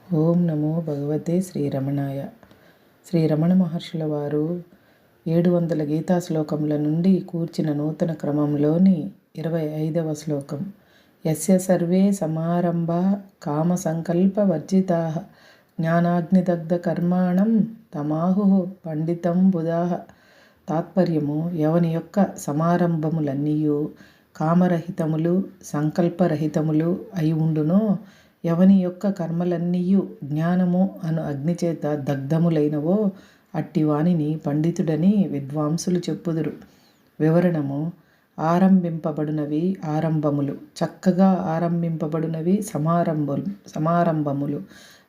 ఓం నమో భగవతే శ్రీరమణాయ. శ్రీరమణ మహర్షుల వారు 700 గీతా శ్లోకముల నుండి కూర్చిన నూతన క్రమంలోని 25వ శ్లోకం. యస్య సర్వే సమారంభా కామ సంకల్ప వర్జితాః జ్ఞానాగ్నిదగ్ధ కర్మాణం తమాహు పండితం బుధాః. తాత్పర్యము: ఎవని యొక్క సమారంభములన్నీయు కామరహితములు సంకల్పరహితములు అయి ఉండునో, ఎవని యొక్క కర్మలన్నీయు జ్ఞానము అను అగ్నిచేత దగ్ధములైనవో అట్టి వానిని పండితుడని విద్వాంసులు చెప్పుదురు. వివరణము: ఆరంభింపబడినవి ఆరంభములు, చక్కగా ఆరంభింపబడినవి సమారంభములు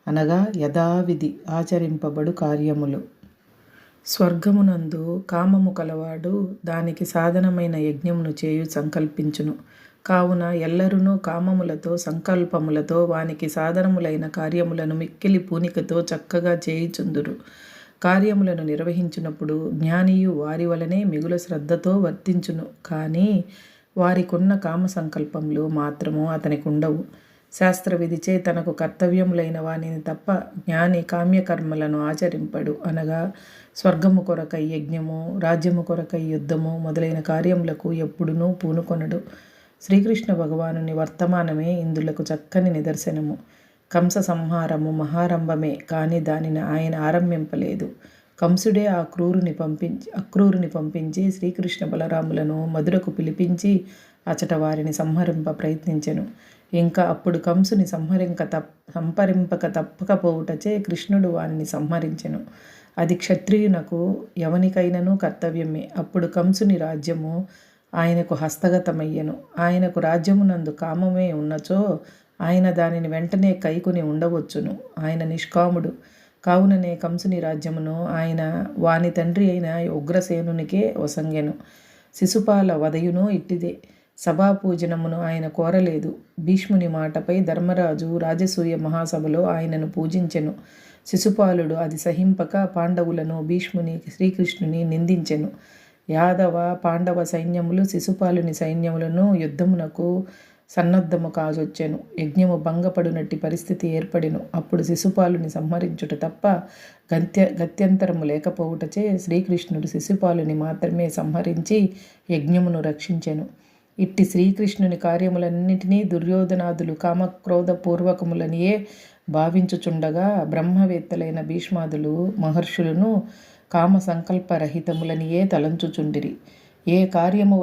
అనగా యథావిధి ఆచరింపబడు కార్యములు. స్వర్గమునందు కామము కలవాడు దానికి సాధనమైన యజ్ఞమును చేయు సంకల్పించును. కావున ఎల్లరునూ కామములతో సంకల్పములతో వానికి సాధనములైన కార్యములను మిక్కిలి పూనికతో చక్కగా చేయుచుందురు. కార్యములను నిర్వహించినప్పుడు జ్ఞానియు వారి వలనే మిగుల శ్రద్ధతో వర్తించును. కానీ వారికున్న కామ సంకల్పములు మాత్రము అతనికి ఉండవు. శాస్త్రవిధిచే తనకు కర్తవ్యములైన వానిని తప్ప జ్ఞాని కామ్యకర్మలను ఆచరింపడు. అనగా స్వర్గము కొరకై యజ్ఞము, రాజ్యము కొరకై యుద్ధము మొదలైన కార్యములకు ఎప్పుడునూ పూనుకొనడు. శ్రీకృష్ణ భగవానుని వర్తమానమే ఇందులకు చక్కని నిదర్శనము. కంస సంహారము మహారంభమే, కానీ దానిని ఆయన ఆరంభింపలేదు. కంసుడే అక్రూరుని పంపించి శ్రీకృష్ణ బలరాములను మధురకు పిలిపించి అచట వారిని సంహరింప ప్రయత్నించెను. ఇంకా అప్పుడు కంసుని సంహరింపక తప్పకపోవుటచే కృష్ణుడు వారిని సంహరించెను. అది క్షత్రియునకు ఎవనికైనను కర్తవ్యమే. అప్పుడు కంసుని రాజ్యము ఆయనకు హస్తగతమయ్యెను. ఆయనకు రాజ్యమునందు కామమే ఉన్నచో ఆయన దానిని వెంటనే కైకొని ఉండవచ్చును. ఆయన నిష్కాముడు కావుననే కంసుని రాజ్యమును ఆయన వాని తండ్రి అయిన ఉగ్రసేనునికే వసంగెను. శిశుపాల వధయును ఇట్టిదే. సభాపూజనమును ఆయన కోరలేదు. భీష్ముని మాటపై ధర్మరాజు రాజసూయ మహాసభలో ఆయనను పూజించెను. శిశుపాలుడు అది సహింపక పాండవులను, భీష్ముని, శ్రీకృష్ణుని నిందించెను. యాదవ పాండవ సైన్యములు శిశుపాలుని సైన్యములను యుద్ధమునకు సన్నద్ధము కాజొచ్చెను. యజ్ఞము భంగపడునట్టి పరిస్థితి ఏర్పడెను. అప్పుడు శిశుపాలుని సంహరించుట తప్ప గత్యంతరము లేకపోవుటచే శ్రీకృష్ణుడు శిశుపాలుని మాత్రమే సంహరించి యజ్ఞమును రక్షించెను. ఇట్టి శ్రీకృష్ణుని కార్యములన్నిటినీ దుర్యోధనాదులు కామక్రోధపూర్వకములనియే భావించుచుండగా బ్రహ్మవేత్తలైన భీష్మాదులు మహర్షులను కామ సంకల్పరహితములనియే తలంచుచుండిరి. ఏ కార్యము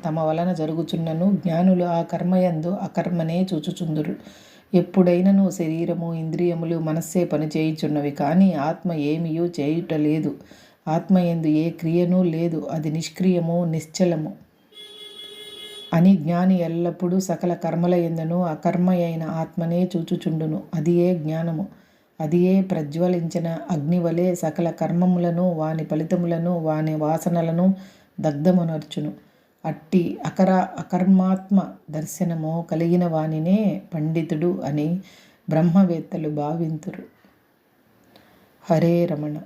తమ వలన జరుగుచున్నను జ్ఞానులు ఆ కర్మయందు అకర్మనే చూచుచుందురు. ఎప్పుడైనను శరీరము, ఇంద్రియములు, మనస్సే పనిచేయుచున్నవి, కానీ ఆత్మ ఏమియూ చేయుటలేదు. ఆత్మయందు ఏ క్రియనూ లేదు, అది నిష్క్రియము, నిశ్చలము అని జ్ఞాని ఎల్లప్పుడూ సకల కర్మల యందును అకర్మయైన ఆత్మనే చూచుచుండును. అదియే జ్ఞానము. అదియే ప్రజ్వలించిన అగ్నివలే సకల కర్మములను, వాని ఫలితములను, వాని వాసనలను దగ్ధమునర్చును. అట్టి అకర్మాత్మ దర్శనము కలిగిన వానినే పండితుడు అని బ్రహ్మవేత్తలు భావింతురు. హరే రమణ.